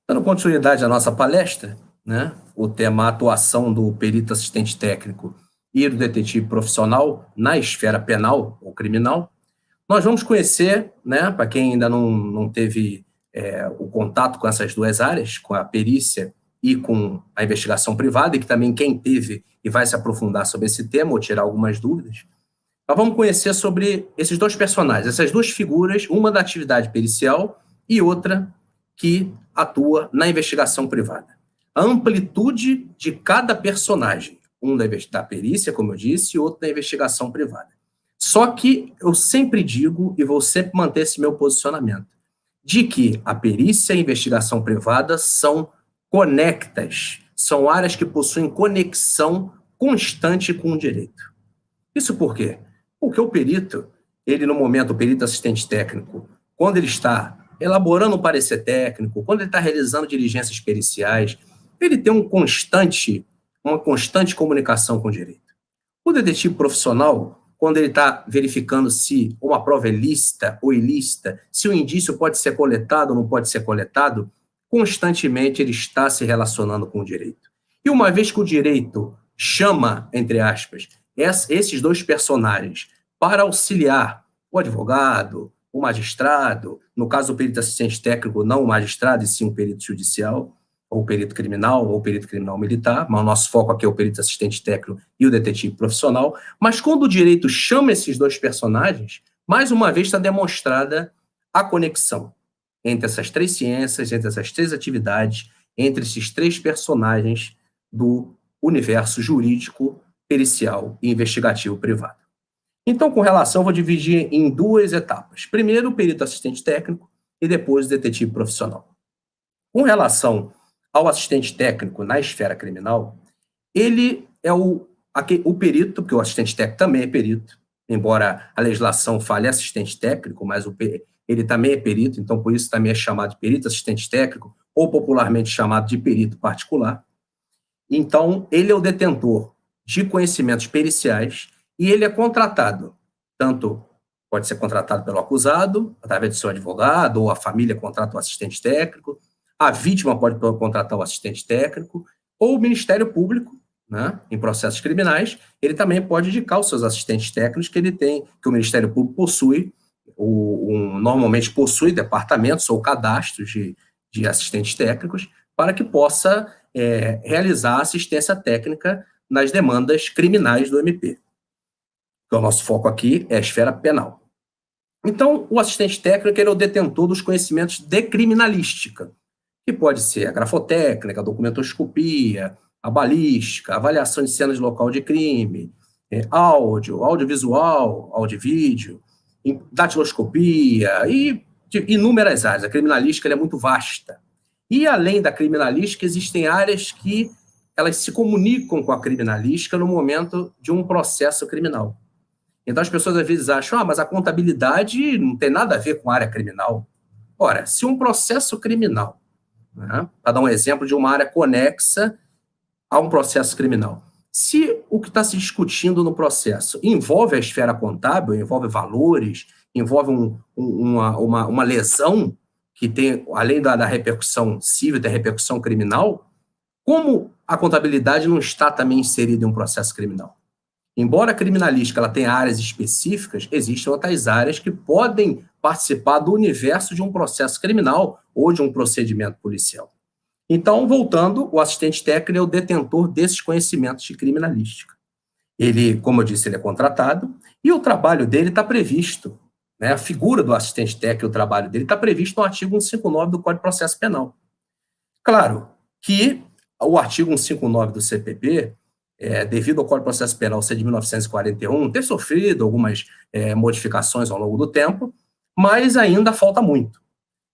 Dando continuidade à nossa palestra, né, o tema atuação do perito assistente técnico e do detetive profissional na esfera penal ou criminal, nós vamos conhecer, né, para quem ainda não teve o contato com essas duas áreas, com a perícia e com a investigação privada, e que também quem teve e vai se aprofundar sobre esse tema ou tirar algumas dúvidas, nós vamos conhecer sobre esses dois personagens, essas duas figuras, uma da atividade pericial e outra que atua na investigação privada. A amplitude de cada personagem, um da perícia, como eu disse, e outro da investigação privada. Só que eu sempre digo, e vou sempre manter esse meu posicionamento, de que a perícia e a investigação privada são conectas, são áreas que possuem conexão constante com o direito. Isso por quê? Porque o perito, ele no momento, o perito assistente técnico, quando ele está elaborando um parecer técnico, quando ele está realizando diligências periciais, ele tem uma constante comunicação com o direito. O detetive profissional, quando ele está verificando se uma prova é lícita ou ilícita, se o indício pode ser coletado ou não pode ser coletado, constantemente ele está se relacionando com o direito. E uma vez que o direito chama, entre aspas, esses dois personagens para auxiliar o advogado, o magistrado, no caso do perito assistente técnico, não o magistrado, e sim o perito judicial, ou perito criminal, ou perito criminal militar, mas o nosso foco aqui é o perito assistente técnico e o detetive profissional. Mas quando o direito chama esses dois personagens, mais uma vez está demonstrada a conexão entre essas três ciências, entre essas três atividades, entre esses três personagens do universo jurídico, pericial e investigativo privado. Então, com relação, vou dividir em duas etapas. Primeiro, o perito assistente técnico e depois o detetive profissional. Com relação ao assistente técnico na esfera criminal, ele é o perito, porque o assistente técnico também é perito, embora a legislação fale assistente técnico, mas ele também é perito, então por isso também é chamado de perito assistente técnico, ou popularmente chamado de perito particular. Então, ele é o detentor de conhecimentos periciais e ele é contratado, tanto pode ser contratado pelo acusado, através do seu advogado, ou a família contrata o assistente técnico, a vítima pode contratar o assistente técnico, ou o Ministério Público, né, em processos criminais, ele também pode indicar os seus assistentes técnicos que ele tem, que o Ministério Público possui, normalmente possui departamentos ou cadastros de assistentes técnicos, para que possa realizar assistência técnica nas demandas criminais do MP. Então, o nosso foco aqui é a esfera penal. Então, o assistente técnico ele é o detentor dos conhecimentos de criminalística, que pode ser a grafotécnica, a documentoscopia, a balística, a avaliação de cenas de local de crime, audiovisual, áudio e vídeo, datiloscopia e de inúmeras áreas. A criminalística é muito vasta. E, além da criminalística, existem áreas que elas se comunicam com a criminalística no momento de um processo criminal. Então, as pessoas às vezes acham, mas a contabilidade não tem nada a ver com a área criminal. Ora, se um processo criminal, né, para dar um exemplo de uma área conexa a um processo criminal, se o que está se discutindo no processo envolve a esfera contábil, envolve valores, envolve uma lesão que tem, além da repercussão civil, da repercussão criminal, como a contabilidade não está também inserida em um processo criminal? Embora a criminalística ela tenha áreas específicas, existem outras áreas que podem participar do universo de um processo criminal ou de um procedimento policial. Então, voltando, o assistente técnico é o detentor desses conhecimentos de criminalística. Ele, como eu disse, ele é contratado e o trabalho dele está previsto, né, a figura do assistente técnico, o trabalho dele está previsto no artigo 159 do Código de Processo Penal. Claro que o artigo 159 do CPP, devido ao Código de Processo Penal ser de 1941, ter sofrido algumas modificações ao longo do tempo, mas ainda falta muito.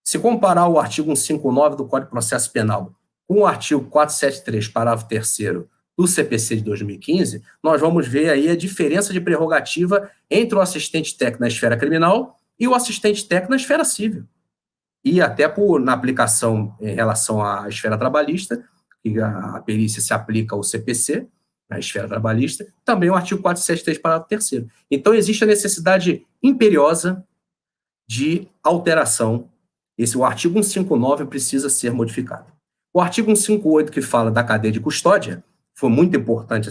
Se comparar o artigo 159 do Código de Processo Penal com o artigo 473, parágrafo 3º do CPC de 2015, nós vamos ver aí a diferença de prerrogativa entre o assistente técnico na esfera criminal e o assistente técnico na esfera civil. E até na aplicação em relação à esfera trabalhista, que a perícia se aplica ao CPC, na esfera trabalhista, também o artigo 473, parágrafo 3º. Então, existe a necessidade imperiosa de alteração o artigo 159 precisa ser modificado. O artigo 158, que fala da cadeia de custódia, foi muito importante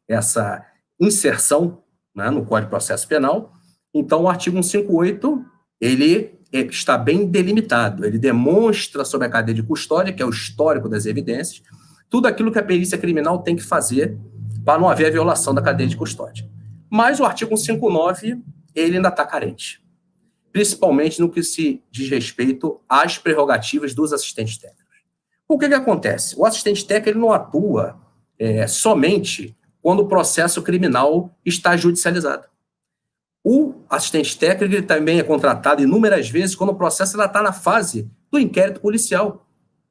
essa inserção, né, no Código de Processo Penal. Então, o artigo 158, ele está bem delimitado, ele demonstra sobre a cadeia de custódia, que é o histórico das evidências, tudo aquilo que a perícia criminal tem que fazer para não haver a violação da cadeia de custódia. Mas o artigo 159, ele ainda está carente, principalmente no que se diz respeito às prerrogativas dos assistentes técnicos. O que acontece? O assistente técnico ele não atua somente quando o processo criminal está judicializado. O assistente técnico ele também é contratado inúmeras vezes quando o processo está na fase do inquérito policial,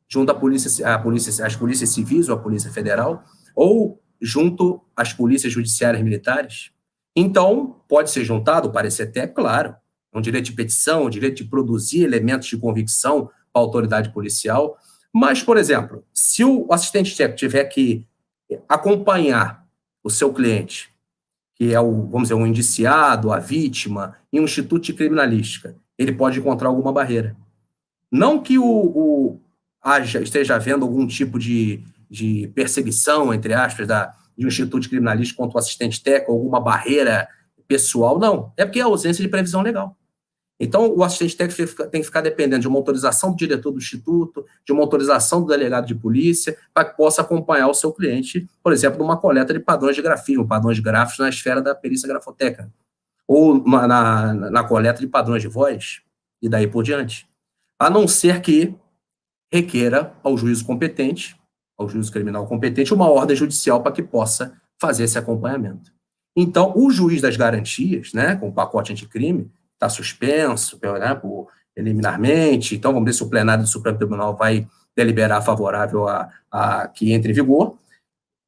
junto às polícias civis ou à Polícia Federal, ou junto às polícias judiciárias militares. Então, pode ser juntado o parecer técnico, claro, um direito de petição, um direito de produzir elementos de convicção para a autoridade policial. Mas, por exemplo, se o assistente técnico tiver que acompanhar o seu cliente, que é vamos dizer, um indiciado, a vítima, em um instituto de criminalística, ele pode encontrar alguma barreira. Não que esteja havendo algum tipo de perseguição, entre aspas, de um instituto de criminalística contra o assistente técnico, alguma barreira pessoal, não. É porque é ausência de previsão legal. Então, o assistente técnico tem que ficar dependendo de uma autorização do diretor do instituto, de uma autorização do delegado de polícia, para que possa acompanhar o seu cliente, por exemplo, numa coleta de padrões de grafismo, padrões de gráficos na esfera da perícia grafotécnica, ou na coleta de padrões de voz, e daí por diante. A não ser que requeira ao juízo competente, ao juízo criminal competente, uma ordem judicial para que possa fazer esse acompanhamento. Então, o juiz das garantias, né, com o pacote anticrime, está suspenso, né, eliminarmente, então vamos ver se o plenário do Supremo Tribunal vai deliberar favorável a que entre em vigor.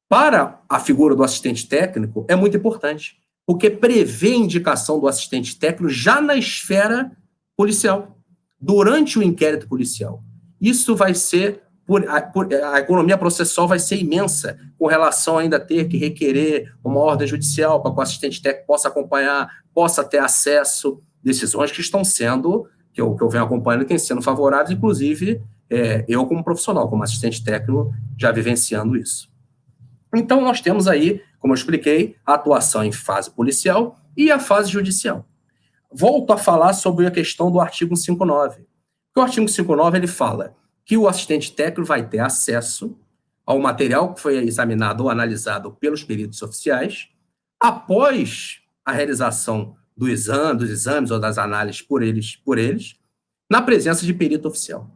Para a figura do assistente técnico, é muito importante, porque prevê indicação do assistente técnico já na esfera policial, durante o inquérito policial. Isso vai ser, a economia processual vai ser imensa, com relação a ainda ter que requerer uma ordem judicial para que o assistente técnico possa acompanhar, possa ter acesso, decisões que estão sendo, que eu venho acompanhando, têm sendo favoráveis, inclusive eu como profissional, como assistente técnico, já vivenciando isso. Então, nós temos aí, como eu expliquei, a atuação em fase policial e a fase judicial. Volto a falar sobre a questão do artigo 159. O artigo 159, ele fala que o assistente técnico vai ter acesso ao material que foi examinado ou analisado pelos peritos oficiais, após a realização dos exames ou das análises por eles, na presença de perito oficial.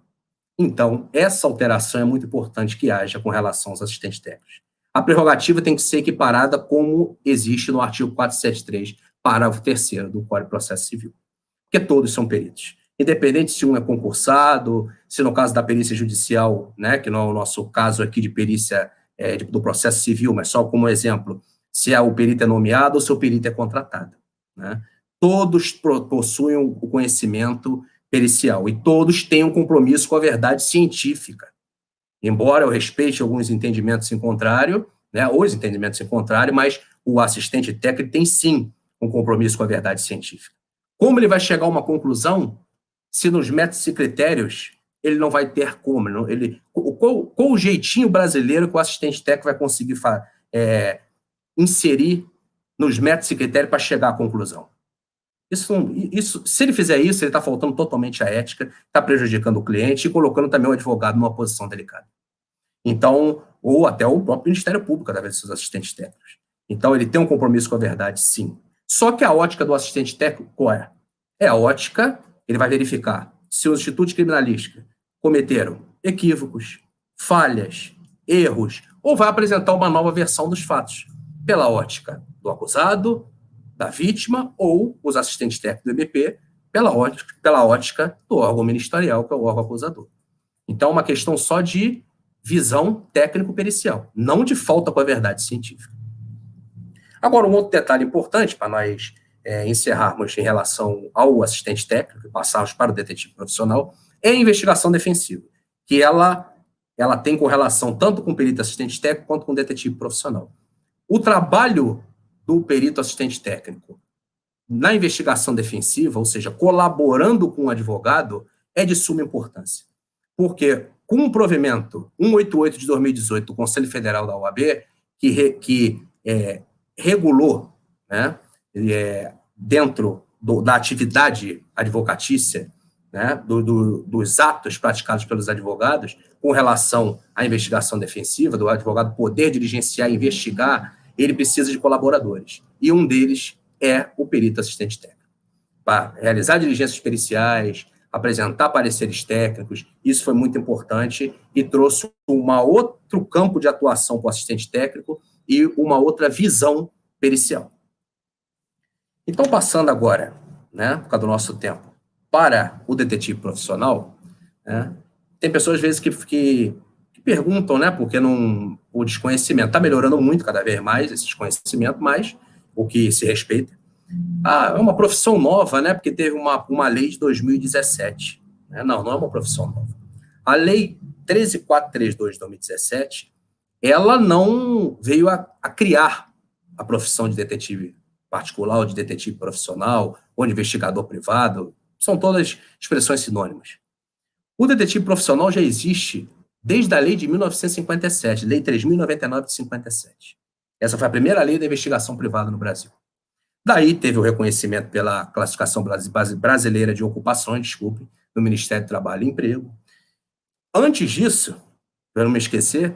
Então, essa alteração é muito importante que haja com relação aos assistentes técnicos. A prerrogativa tem que ser equiparada como existe no artigo 473, parágrafo 3º do Código de Processo Civil, porque todos são peritos. Independente se um é concursado, se no caso da perícia judicial, né, que não é o nosso caso aqui de perícia do processo civil, mas só como exemplo, se o perito é nomeado ou se o perito é contratado. Né? Todos possuem o conhecimento pericial e todos têm um compromisso com a verdade científica. Embora eu respeite alguns entendimentos em contrário, né, os entendimentos em contrário, mas o assistente técnico tem sim um compromisso com a verdade científica. Como ele vai chegar a uma conclusão se nos métodos e critérios ele não vai ter como? Qual o jeitinho brasileiro que o assistente técnico vai conseguir inserir nos métodos e critérios para chegar à conclusão? Se ele fizer isso, ele está faltando totalmente à ética, está prejudicando o cliente e colocando também o advogado numa posição delicada. Então, ou até o próprio Ministério Público, através de seus assistentes técnicos. Então, ele tem um compromisso com a verdade, sim. Só que a ótica do assistente técnico, qual é? É a ótica, ele vai verificar se os institutos de criminalística cometeram equívocos, falhas, erros, ou vai apresentar uma nova versão dos fatos, pela ótica do acusado, da vítima, ou os assistentes técnicos do MP, pela ótica do órgão ministerial, que é o órgão acusador. Então, é uma questão só de visão técnico-pericial, não de falta com a verdade científica. Agora, um outro detalhe importante para nós encerrarmos em relação ao assistente técnico e passarmos para o detetive profissional é a investigação defensiva, que ela tem correlação tanto com o perito assistente técnico quanto com o detetive profissional. O trabalho do perito assistente técnico na investigação defensiva, ou seja, colaborando com o advogado, é de suma importância, porque com o provimento 188 de 2018 do Conselho Federal da OAB, que regulou, né, dentro da atividade advocatícia, né, dos atos praticados pelos advogados com relação à investigação defensiva, do advogado poder diligenciar e investigar, ele precisa de colaboradores. E um deles é o perito assistente técnico. Para realizar diligências periciais, apresentar pareceres técnicos, isso foi muito importante e trouxe um outro campo de atuação para o assistente técnico e uma outra visão pericial. Então, passando agora, né, por causa do nosso tempo, para o detetive profissional, né, tem pessoas, às vezes, que perguntam, né, porque o desconhecimento está melhorando muito, cada vez mais, esse desconhecimento, mas o que se respeita. É uma profissão nova, né, porque teve uma lei de 2017. Né? Não é uma profissão nova. A lei 13.432 de 2017, ela não veio a criar a profissão de detetive particular, ou de detetive profissional, ou de investigador privado, são todas expressões sinônimas. O detetive profissional já existe desde a lei de 1957, lei 3.099 de 57. Essa foi a primeira lei da investigação privada no Brasil. Daí teve o reconhecimento pela classificação brasileira de ocupações, do Ministério do Trabalho e Emprego. Antes disso, para não me esquecer,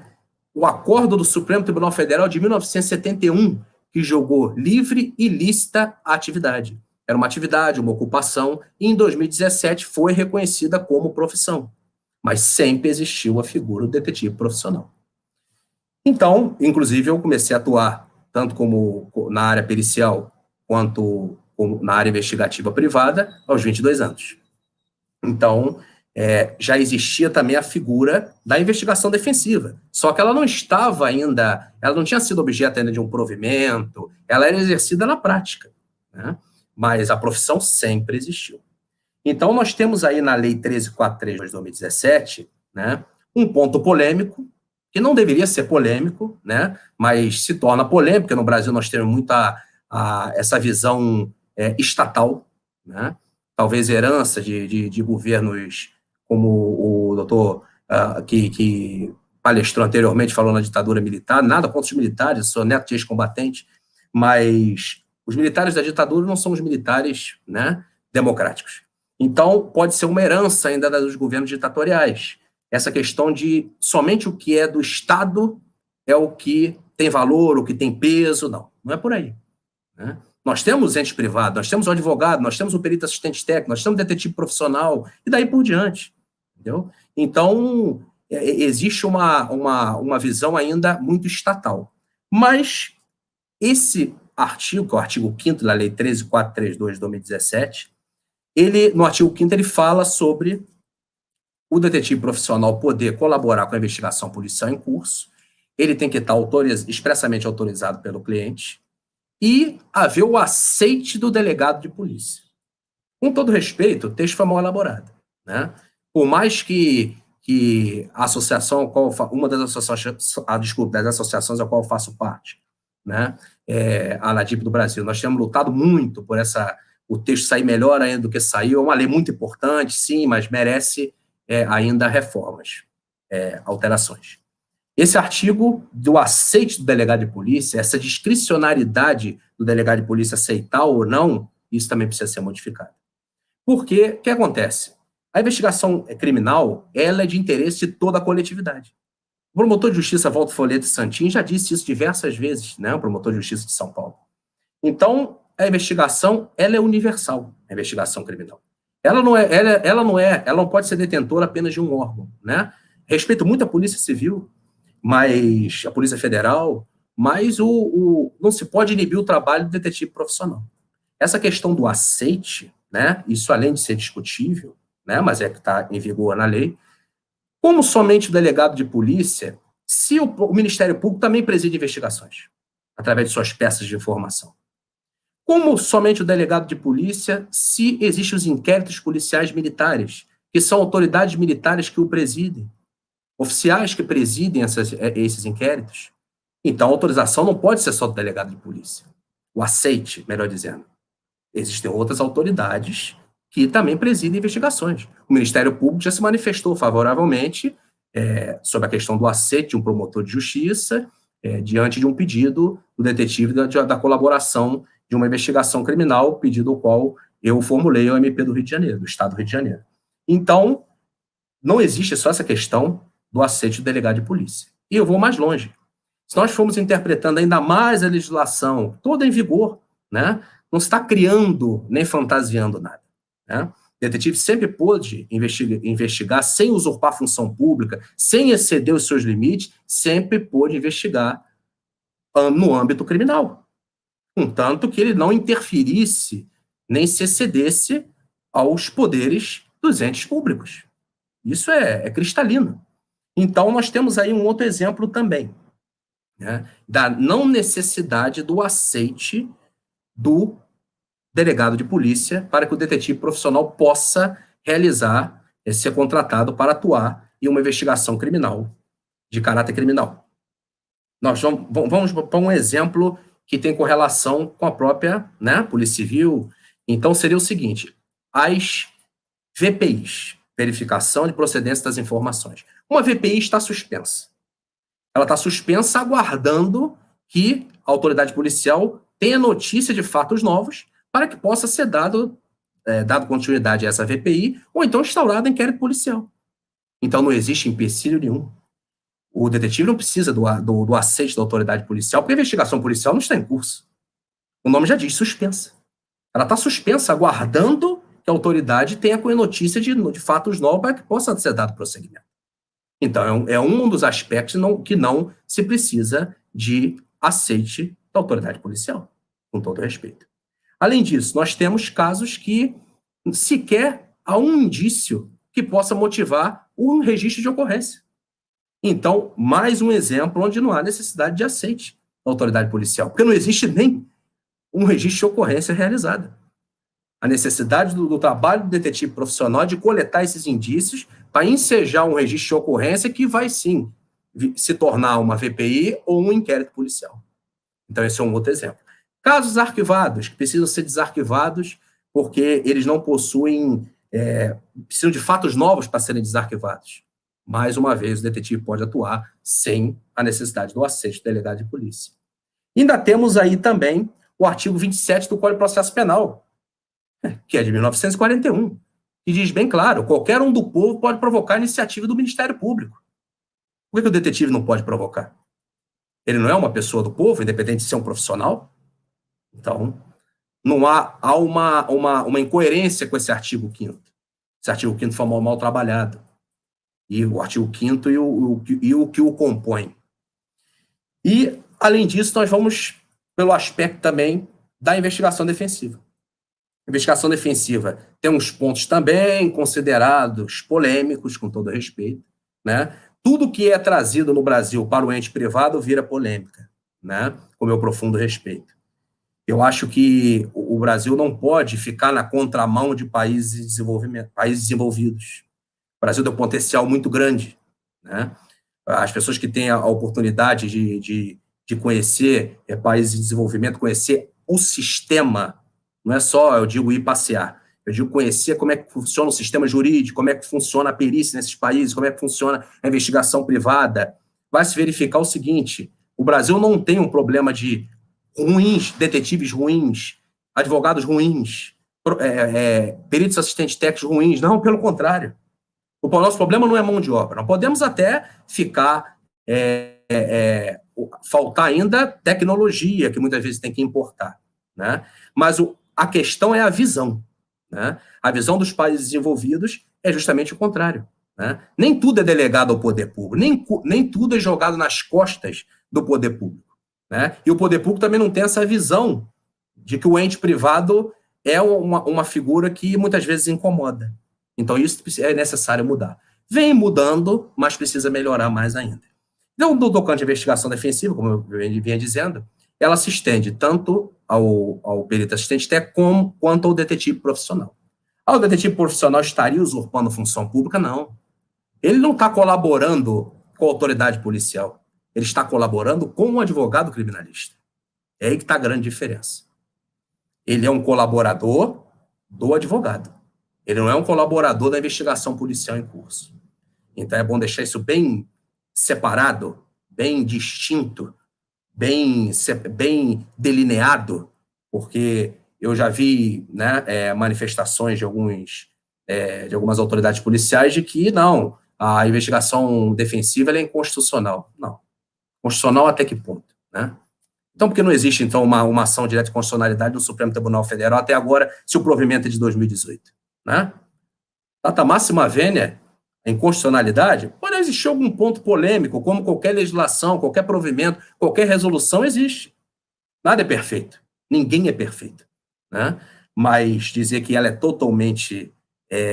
o acordo do Supremo Tribunal Federal de 1971, que julgou livre e lícita a atividade. Era uma atividade, uma ocupação, e em 2017 foi reconhecida como profissão. Mas sempre existiu a figura do detetive profissional. Então, inclusive, eu comecei a atuar tanto como na área pericial quanto na área investigativa privada aos 22 anos. Então, já existia também a figura da investigação defensiva, só que ela não estava ainda, ela não tinha sido objeto ainda de um provimento, ela era exercida na prática, né? Mas a profissão sempre existiu. Então, nós temos aí na Lei 13.432 de 2017, né, um ponto polêmico, que não deveria ser polêmico, né, mas se torna polêmico, porque no Brasil nós temos muita essa visão estatal, né, talvez herança de governos como o doutor que palestrou anteriormente, falou na ditadura militar, nada contra os militares, sou neto de ex-combatente, mas os militares da ditadura não são os militares, né, democráticos. Então, pode ser uma herança ainda dos governos ditatoriais. Essa questão de somente o que é do Estado é o que tem valor, o que tem peso, não é por aí. Né? Nós temos entes privados, nós temos o advogado, nós temos o perito assistente técnico, nós temos o detetive profissional, e daí por diante. Entendeu? Então, existe uma visão ainda muito estatal. Mas esse artigo, que é o artigo 5º da Lei 13.432 de 2017, no artigo 5º, ele fala sobre o detetive profissional poder colaborar com a investigação policial em curso, ele tem que estar expressamente autorizado pelo cliente e haver o aceite do delegado de polícia. Com todo respeito, o texto foi mal elaborado, né? Por mais que a associação, uma das associações, das associações a qual eu faço parte, né, a ANADIP do Brasil, nós temos lutado muito por o texto sair melhor ainda do que saiu. É uma lei muito importante, sim, mas merece ainda reformas, alterações. Esse artigo do aceite do delegado de polícia, essa discricionariedade do delegado de polícia aceitar ou não, isso também precisa ser modificado. Porque, o que acontece? A investigação criminal, ela é de interesse de toda a coletividade. O promotor de justiça Walter Folleto Santin já disse isso diversas vezes, né? O promotor de justiça de São Paulo. Então, a investigação, ela é universal, a investigação criminal. Ela não pode ser detentora apenas de um órgão, né? Respeito muito a Polícia Civil, mas a Polícia Federal, mas não se pode inibir o trabalho do detetive profissional. Essa questão do aceite, né? Isso além de ser discutível, né? Mas que está em vigor na lei. Como somente o delegado de polícia, se o Ministério Público também preside investigações, através de suas peças de informação. Como somente o delegado de polícia, se existem os inquéritos policiais militares, que são autoridades militares que o presidem, oficiais que presidem esses inquéritos. Então, a autorização não pode ser só do delegado de polícia. O aceite, melhor dizendo. Existem outras autoridades que também preside investigações. O Ministério Público já se manifestou favoravelmente sobre a questão do aceite de um promotor de justiça diante de um pedido do detetive da colaboração de uma investigação criminal, pedido o qual eu formulei ao MP do Rio de Janeiro, do Estado do Rio de Janeiro. Então, não existe só essa questão do aceite do delegado de polícia. E eu vou mais longe. Se nós formos interpretando ainda mais a legislação toda em vigor, né, não se está criando nem fantasiando nada. Né? O detetive sempre pôde investigar sem usurpar a função pública, sem exceder os seus limites, sempre pôde investigar no âmbito criminal. Contanto que ele não interferisse nem se excedesse aos poderes dos entes públicos. Isso é cristalino. Então, nós temos aí um outro exemplo também, né, da não necessidade do aceite do delegado de polícia para que o detetive profissional possa realizar, ser contratado para atuar em uma investigação criminal, de caráter criminal. Nós vamos para um exemplo que tem correlação com a própria, né, Polícia Civil. Então, seria o seguinte: as VPIs, verificação de procedência das informações. Uma VPI está suspensa. Ela está suspensa aguardando que a autoridade policial tenha notícia de fatos novos para que possa ser dado continuidade a essa VPI ou então instaurado inquérito policial. Então, não existe empecilho nenhum. O detetive não precisa do aceite da autoridade policial, porque a investigação policial não está em curso. O nome já diz, suspensa. Ela está suspensa, aguardando que a autoridade tenha notícia de fatos novos para que possa ser dado prosseguimento. Então, é um dos aspectos que não se precisa de aceite da autoridade policial, com todo respeito. Além disso, nós temos casos que sequer há um indício que possa motivar um registro de ocorrência. Então, mais um exemplo onde não há necessidade de aceite da autoridade policial, porque não existe nem um registro de ocorrência realizada. A necessidade do trabalho do detetive profissional de coletar esses indícios para ensejar um registro de ocorrência que vai, sim, se tornar uma VPI ou um inquérito policial. Então, esse é um outro exemplo. Casos arquivados, que precisam ser desarquivados porque eles não possuem, precisam de fatos novos para serem desarquivados. Mais uma vez, o detetive pode atuar sem a necessidade do aceite do delegado de polícia. Ainda temos aí também o artigo 27 do Código de Processo Penal, que é de 1941, que diz bem claro: qualquer um do povo pode provocar a iniciativa do Ministério Público. Por que o detetive não pode provocar? Ele não é uma pessoa do povo, independente de ser um profissional? Então, não há uma incoerência com esse artigo 5º. Esse artigo 5º foi mal trabalhado. E o artigo 5º e o que o compõe. E, além disso, nós vamos pelo aspecto também da investigação defensiva. A investigação defensiva tem uns pontos também considerados polêmicos, com todo respeito, né? Tudo que é trazido no Brasil para o ente privado vira polêmica, né? Com meu profundo respeito. Eu acho que o Brasil não pode ficar na contramão de países desenvolvidos. O Brasil tem um potencial muito grande, né? As pessoas que têm a oportunidade de conhecer países em desenvolvimento, conhecer o sistema, não é só, eu digo, ir passear, eu digo conhecer como é que funciona o sistema jurídico, como é que funciona a perícia nesses países, como é que funciona a investigação privada. Vai se verificar o seguinte: o Brasil não tem um problema de detetives ruins, advogados ruins, peritos assistentes técnicos ruins. Não, pelo contrário. O nosso problema não é mão de obra. Nós podemos até faltar ainda tecnologia, que muitas vezes tem que importar, né? Mas a questão é a visão, né? A visão dos países desenvolvidos é justamente o contrário, né? Nem tudo é delegado ao poder público, nem tudo é jogado nas costas do poder público, né? E o poder público também não tem essa visão de que o ente privado é uma figura que muitas vezes incomoda. Então, isso é necessário mudar. Vem mudando, mas precisa melhorar mais ainda. Então, no tocante à investigação defensiva, como eu vinha dizendo, ela se estende tanto ao perito assistente técnico quanto ao detetive profissional. O detetive profissional estaria usurpando função pública? Não. Ele não está colaborando com a autoridade policial. Ele está colaborando com um advogado criminalista. É aí que está a grande diferença. Ele é um colaborador do advogado. Ele não é um colaborador da investigação policial em curso. Então, é bom deixar isso bem separado, bem distinto, bem delineado, porque eu já vi, né, manifestações de algumas autoridades policiais de que não, a investigação defensiva é inconstitucional. Não. Constitucional até que ponto? Né? Então, por que não existe, então, uma ação direta de constitucionalidade no Supremo Tribunal Federal até agora, se o provimento é de 2018? Né? Data máxima vênia, a inconstitucionalidade, pode existir algum ponto polêmico, como qualquer legislação, qualquer provimento, qualquer resolução existe. Nada é perfeito. Ninguém é perfeito. Né? Mas dizer que ela é totalmente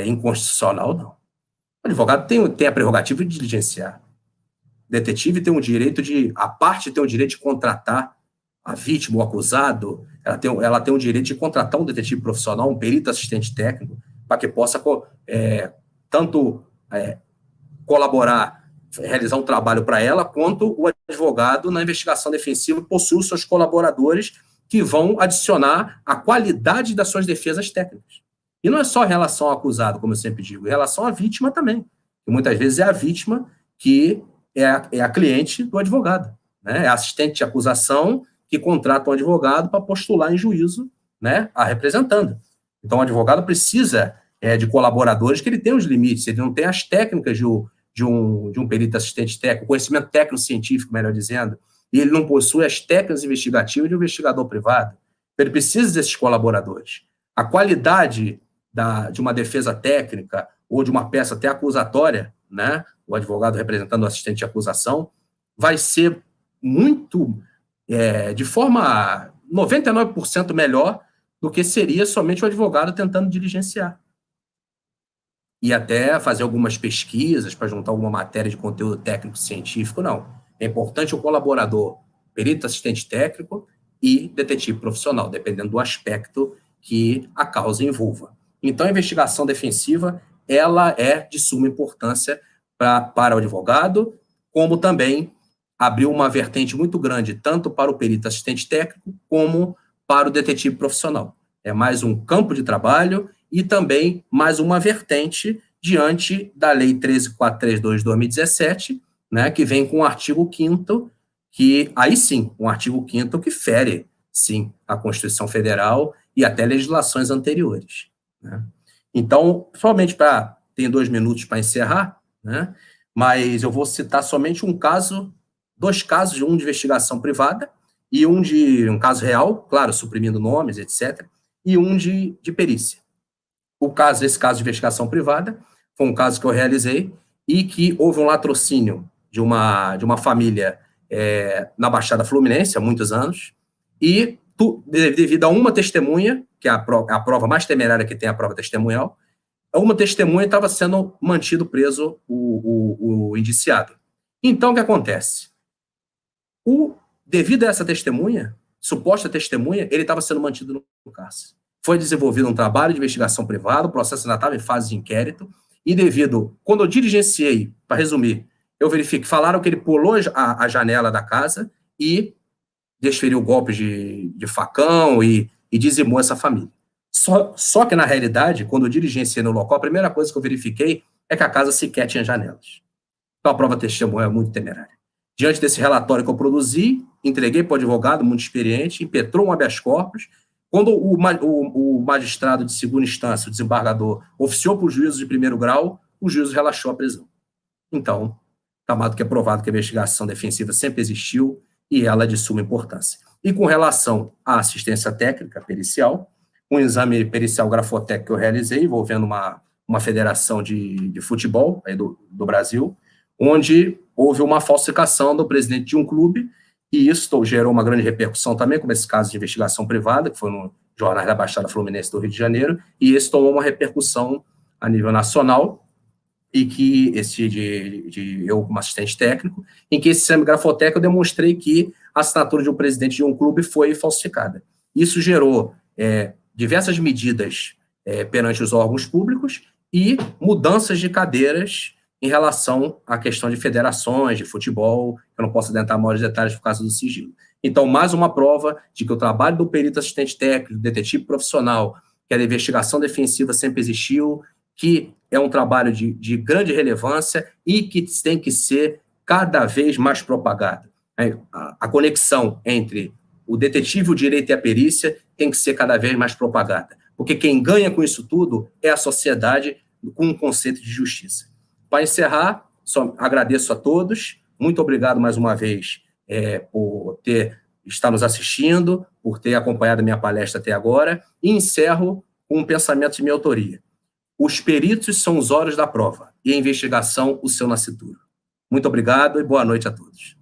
inconstitucional, não. O advogado tem a prerrogativa de diligenciar. O detetive tem o direito a parte tem o direito de contratar a vítima, o acusado, ela tem o direito de contratar um detetive profissional, um perito assistente técnico, para que possa tanto colaborar, realizar um trabalho para ela, quanto o advogado, na investigação defensiva, possui os seus colaboradores que vão adicionar a qualidade das suas defesas técnicas. E não é só em relação ao acusado, como eu sempre digo, em relação à vítima também. E muitas vezes é a vítima que é a cliente do advogado, né? É a assistente de acusação que contrata um advogado para postular em juízo, né, a representando. Então, o advogado precisa de colaboradores que ele tem os limites, ele não tem as técnicas de um perito assistente técnico, conhecimento técnico-científico, melhor dizendo, e ele não possui as técnicas investigativas de um investigador privado. Então, ele precisa desses colaboradores. A qualidade de uma defesa técnica ou de uma peça até acusatória, né, o advogado representando o assistente de acusação, vai ser muito, de forma 99% melhor do que seria somente o advogado tentando diligenciar. E até fazer algumas pesquisas para juntar alguma matéria de conteúdo técnico-científico, não. É importante o colaborador, perito assistente técnico e detetive profissional, dependendo do aspecto que a causa envolva. Então, a investigação defensiva, ela é de suma importância para o advogado, como também abriu uma vertente muito grande, tanto para o perito assistente técnico, como para o detetive profissional. É mais um campo de trabalho e também mais uma vertente diante da Lei 13.432 de 2017, né, que vem com o artigo 5º, que aí sim, um artigo 5º que fere, sim, a Constituição Federal e até legislações anteriores. Né? Então, somente tem 2 minutos para encerrar, né, mas eu vou citar somente dois casos, um de investigação privada e um caso real, claro, suprimindo nomes, etc., e um de perícia. Esse caso de investigação privada foi um caso que eu realizei e que houve um latrocínio de uma família na Baixada Fluminense há muitos anos e devido a uma testemunha, que é a prova mais temerária que tem, a prova testemunhal, uma testemunha estava sendo mantido preso o indiciado. Então, o que acontece? Devido a essa testemunha, suposta testemunha, ele estava sendo mantido no cárcere. Foi desenvolvido um trabalho de investigação privada, o processo ainda estava em fase de inquérito, e quando eu diligenciei, para resumir, eu verifiquei, falaram que ele pulou a janela da casa e desferiu golpes de facão e dizimou essa família. Só que, na realidade, quando eu diligenciei no local, a primeira coisa que eu verifiquei é que a casa sequer tinha janelas. Então, a prova testemunha é muito temerária. Diante desse relatório que eu produzi, entreguei para o advogado, muito experiente, impetrou um habeas corpus. Quando o magistrado de segunda instância, o desembargador, oficiou para o juízo de primeiro grau, o juízo relaxou a prisão. Então, está mais do que provado que a investigação defensiva sempre existiu e ela é de suma importância. E com relação à assistência técnica pericial, um exame pericial grafotécnico que eu realizei, envolvendo uma federação de futebol aí do Brasil, onde houve uma falsificação do presidente de um clube, e isso gerou uma grande repercussão também, como esse caso de investigação privada, que foi no Jornal da Baixada Fluminense do Rio de Janeiro, e esse tomou uma repercussão a nível nacional, e que eu, como assistente técnico, em que esse exame grafotécnico eu demonstrei que a assinatura de um presidente de um clube foi falsificada. Isso gerou diversas medidas perante os órgãos públicos e mudanças de cadeiras em relação à questão de federações, de futebol, eu não posso adentrar maiores detalhes por causa do sigilo. Então, mais uma prova de que o trabalho do perito assistente técnico, do detetive profissional, que a investigação defensiva sempre existiu, que é um trabalho de grande relevância e que tem que ser cada vez mais propagado. A conexão entre o detetive, o direito e a perícia tem que ser cada vez mais propagada, porque quem ganha com isso tudo é a sociedade com um conceito de justiça. Para encerrar, só agradeço a todos, muito obrigado mais uma vez por estar nos assistindo, por ter acompanhado a minha palestra até agora, e encerro com um pensamento de minha autoria. Os peritos são os olhos da prova, e a investigação o seu nascituro. Muito obrigado e boa noite a todos.